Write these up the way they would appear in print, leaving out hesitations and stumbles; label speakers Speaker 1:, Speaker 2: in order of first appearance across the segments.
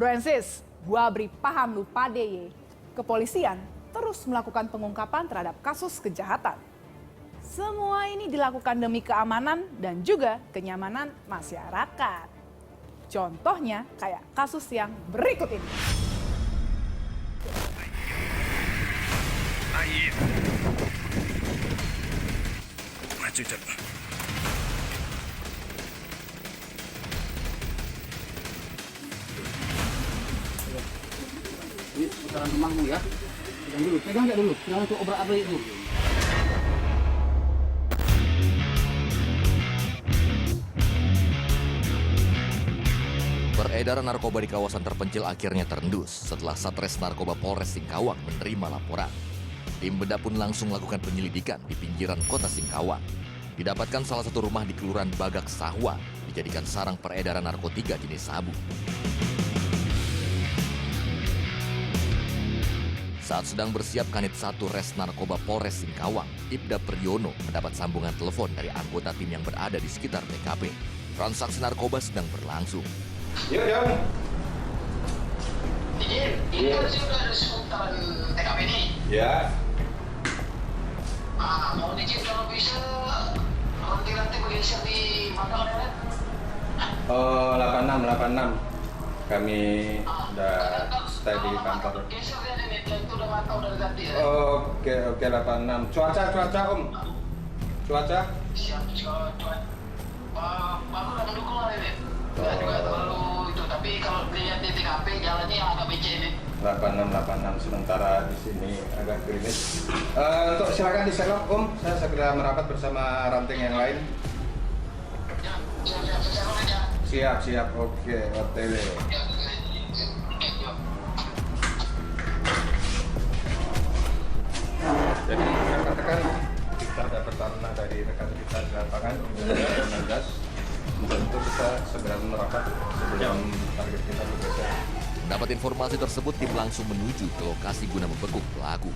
Speaker 1: Broensis, gua beri paham lupa DY. Kepolisian terus melakukan pengungkapan terhadap kasus kejahatan. Semua ini dilakukan demi keamanan dan juga kenyamanan masyarakat. Contohnya kayak kasus yang berikut ini.
Speaker 2: Air. Maju, Cep.
Speaker 3: Ini putaran rumahmu ya. Pegang dulu, jangan untuk obrak-abrik itu.
Speaker 4: Peredaran narkoba di kawasan terpencil akhirnya terendus setelah Satres Narkoba Polres Singkawang menerima laporan. Tim Bedah pun langsung melakukan penyelidikan di pinggiran kota Singkawang. Didapatkan salah satu rumah di Kelurahan Bagak Sahwa dijadikan sarang peredaran narkotika jenis sabu. Saat sedang bersiap Kanit 1 Res Narkoba Polres Singkawang, Ibda Priyono mendapat sambungan telepon dari anggota tim yang berada di sekitar TKP. Transaksi narkoba sedang berlangsung.
Speaker 2: Yuk, Jom.
Speaker 5: Ini kan sudah ada seputaran TKP ini.
Speaker 2: Ya.
Speaker 5: Mohon izin kalau bisa ranting-ranting bergeser di mana kan?
Speaker 2: 86. Kami udah stay di kantor.
Speaker 5: Geser dia nih, itu udah nggak tahu udah ganti ya.
Speaker 2: Oke, 86. Cuaca, Om. Cuaca?
Speaker 5: Siap, baru udah mendukung lah ini. Nggak juga terlalu itu, tapi kalau dilihat di TKP jalannya yang agak becek ini.
Speaker 2: 86. Sementara di sini agak gerimis. Untuk silakan diselok, Om. Saya segera merapat bersama ranting yang lain.
Speaker 5: Ya, siap aja.
Speaker 2: Siap. Oke, OTW. Jadi rekan-rekan kita dapat tanah dari rekan kita di lapangan untuk kita segera merapat sebelum target kita bergeser.
Speaker 4: Mendapat informasi tersebut, tim langsung menuju ke lokasi guna membekuk pelaku.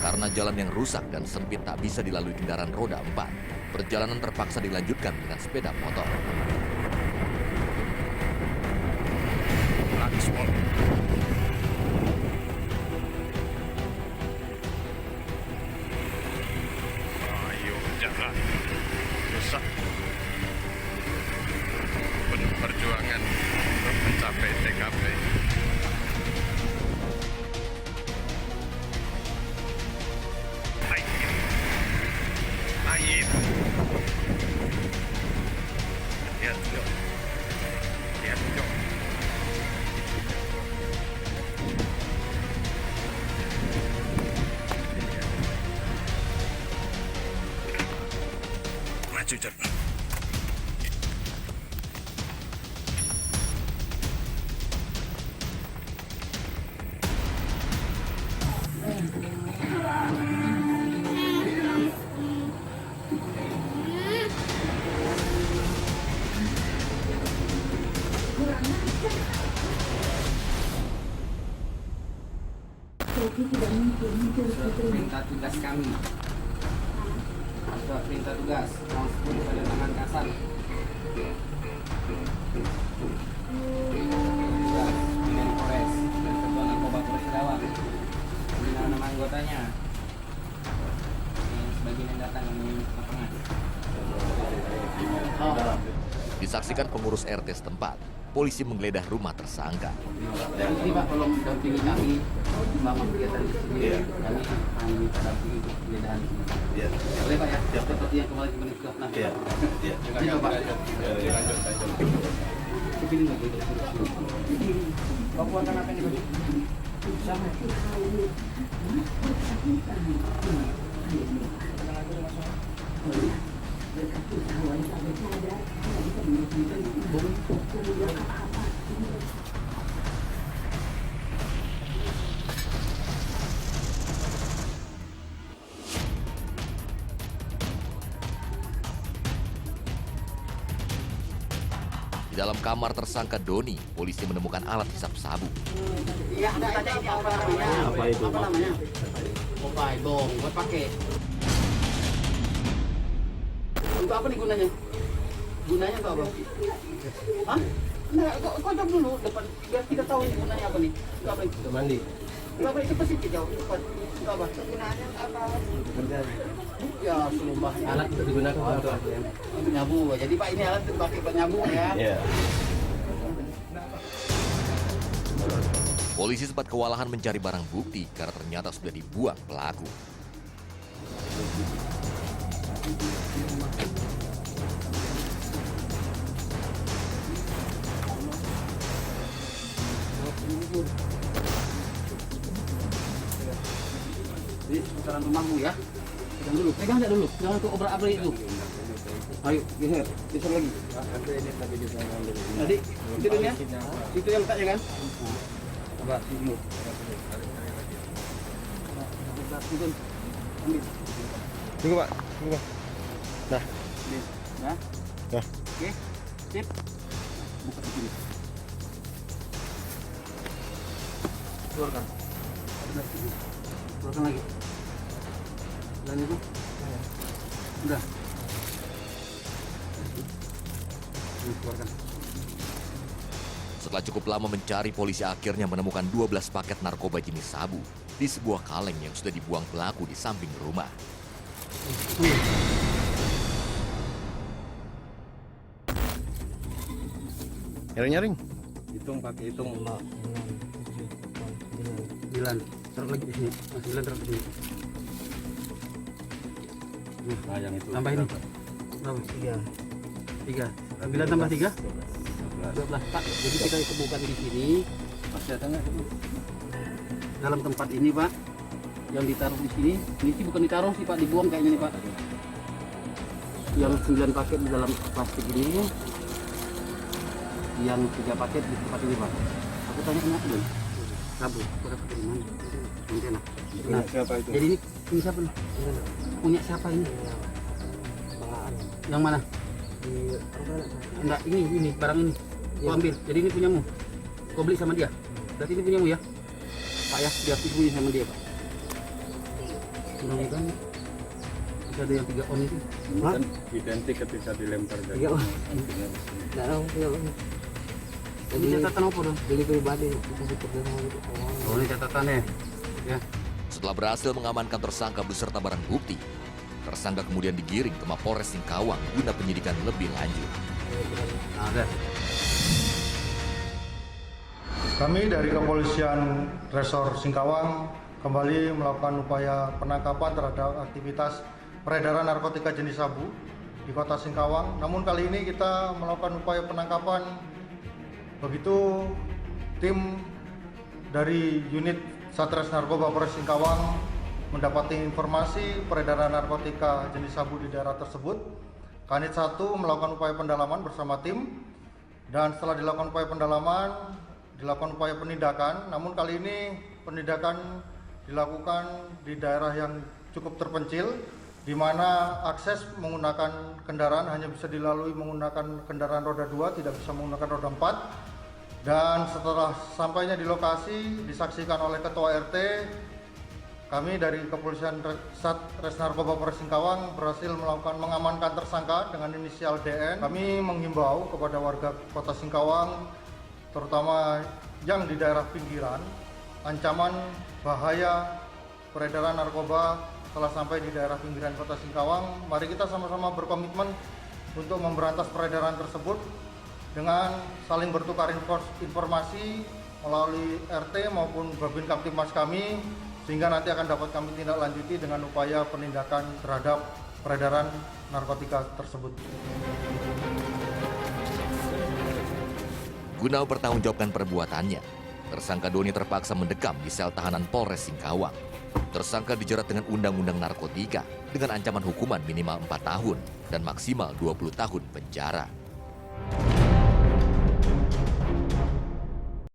Speaker 4: Karena jalan yang rusak dan sempit tak bisa dilalui kendaraan roda 4, perjalanan terpaksa dilanjutkan dengan sepeda motor.
Speaker 2: Langsung. Ayo jalan. Rusak. Penuh perjuangan untuk mencapai TKP. Air. Lihat, Jom. Maju, Jom.
Speaker 3: Perintah tugas kami. Surat perintah tugas, langsung pada tangan kasar. Tugas Bidang Polres dan Ketua Narkoba Polres Singkawang. Ini nama anggotanya. Sebagian yang datang menemui lapangan.
Speaker 4: Disaksikan pengurus RT setempat, polisi menggeledah rumah tersangka.
Speaker 3: Ini Pak, tolong dampingi kami selama kegiatan di sini. Kami akan minta dampingi untuk penggeledahan di sini. Boleh Pak ya? Seperti yang kemarin ke Nah. Ini Pak.
Speaker 2: Lanjut.
Speaker 3: Kepilih nggak gitu? Bapak akan apa ini? Sama. Berkat usaha wanita bercadar, kita bisa menunjukkan hubungan kemudian apa-apa.
Speaker 4: Di dalam kamar tersangka Doni, polisi menemukan alat hisap sabu.
Speaker 3: Iya, ada tanya ini apa namanya? Apa itu? Apa namanya? Opai dong, buat pakai. Untuk apa nih gunanya? Gunanya untuk apa? Hah? Nah, kok jawab dulu depan biar kita tahu ini gunanya apa nih? Untuk apa itu?
Speaker 6: Mandi.
Speaker 3: Untuk apa itu pasti jawab depan. Untuk apa? Gunanya apa? Ya, sumpah.
Speaker 6: Alat itu digunakan untuk apa ya?
Speaker 3: Untuk nyabu. Jadi Pak ini alat untuk pakai buat nyabu ya.
Speaker 6: Iya.
Speaker 4: Polisi sempat kewalahan mencari barang bukti karena ternyata sudah dibuang pelaku.
Speaker 3: Ini sekarang rumahmu ya. Pegang dulu, pegang aja dulu. Jangan ke obrak-abrik itu. Ayo, geser lagi. Tadi, itu dia. Itu yang letaknya kan? Coba dulu.
Speaker 6: Tunggu Pak, tunggu Pak. Nah,
Speaker 3: Nah.
Speaker 6: Nah.
Speaker 3: Oke. Sip. Buka di sini. Keluarkan. Keluarkan lagi. Dan itu. Udah. Ini keluarkan.
Speaker 4: Setelah cukup lama mencari, polisi akhirnya menemukan 12 paket narkoba jenis sabu di sebuah kaleng yang sudah dibuang pelaku di samping rumah.
Speaker 6: nyaring-nyaring.
Speaker 3: Hitung pakai hitung. 9. Taruh lagi di sini. 9 taruh di sini. Nah, yang itu. Tambah ini. Berapa? 3. 9 tambah 3? 12. Pak, jadi kita temukan di sini. Masih ada nggak? Dalam tempat ini, Pak. Yang ditaruh di sini. Ini sih bukan ditaruh sih, Pak. Dibuang kayaknya nih, Pak. Yang 9 paket di dalam plastik ini. Yang 3 paket di tempat ini, Pak. Aku tanya kenapa dong? Sabu, aku dapat dari mana? Nanti enak. Nah, siapa itu? Jadi ini siapa nih? Punya siapa ini? Yang mana? Enggak, ini barang ini. Kau ambil. Jadi ini punyamu. Kau beli sama dia. Berarti ini punyamu ya? Pak ya, dia punya sama dia, Pak. Mudah-mudahan bisa ada yang 3 on itu.
Speaker 6: Kan identik ketika dilempar dari
Speaker 3: 3 on.
Speaker 7: Nggak tahu, ya.
Speaker 3: Ini catatan apa dong?
Speaker 7: Jadi pribadi.
Speaker 3: Oh, ini catatannya. Ya.
Speaker 4: Setelah berhasil mengamankan tersangka beserta barang bukti, tersangka kemudian digiring ke Mapolres Singkawang guna penyidikan lebih lanjut.
Speaker 3: Nah, ada.
Speaker 8: Kami dari Kepolisian Resor Singkawang kembali melakukan upaya penangkapan terhadap aktivitas peredaran narkotika jenis sabu di Kota Singkawang. Namun kali ini kita melakukan upaya penangkapan begitu tim dari unit Satres Narkoba Polres Singkawang mendapati informasi peredaran narkotika jenis sabu di daerah tersebut. Kanit 1 melakukan upaya pendalaman bersama tim, dan setelah dilakukan upaya pendalaman, dilakukan upaya penindakan. Namun kali ini penindakan dilakukan di daerah yang cukup terpencil, di mana akses menggunakan kendaraan hanya bisa dilalui menggunakan kendaraan roda 2, tidak bisa menggunakan roda 4. Dan setelah sampainya di lokasi, disaksikan oleh Ketua RT, kami dari Kepolisian Satres Narkoba Polres Singkawang berhasil mengamankan tersangka dengan inisial DN. Kami menghimbau kepada warga Kota Singkawang, terutama yang di daerah pinggiran, ancaman bahaya peredaran narkoba telah sampai di daerah pinggiran Kota Singkawang. Mari kita sama-sama berkomitmen untuk memberantas peredaran tersebut dengan saling bertukar informasi melalui RT maupun Babin Kamtibmas kami, sehingga nanti akan dapat kami tindak lanjuti dengan upaya penindakan terhadap peredaran narkotika tersebut.
Speaker 4: Guna mempertanggungjawabkan perbuatannya, tersangka Doni terpaksa mendekam di sel tahanan Polres Singkawang. Tersangka dijerat dengan Undang-Undang Narkotika dengan ancaman hukuman minimal 4 tahun dan maksimal 20 tahun penjara.